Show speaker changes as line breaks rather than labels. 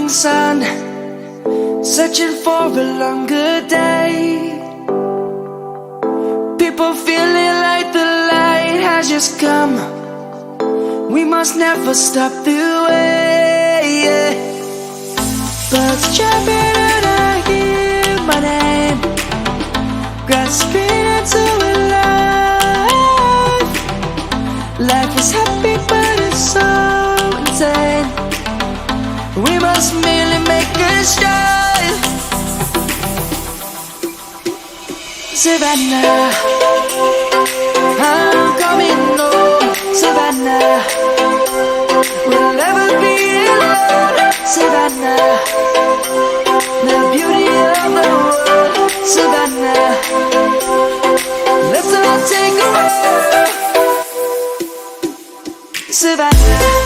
morning sun, searching for a longer day. People feeling like the light has just come. We must never stop the way, yeah. Birds chirping and I hear my name, grasping into a life. Life is happy but it's so insane. We must merely make a strive. Savannah, I'm coming home. Savannah, we'll never be alone. Savannah, the beauty of the world. Savannah, let's all take a walk. Savannah.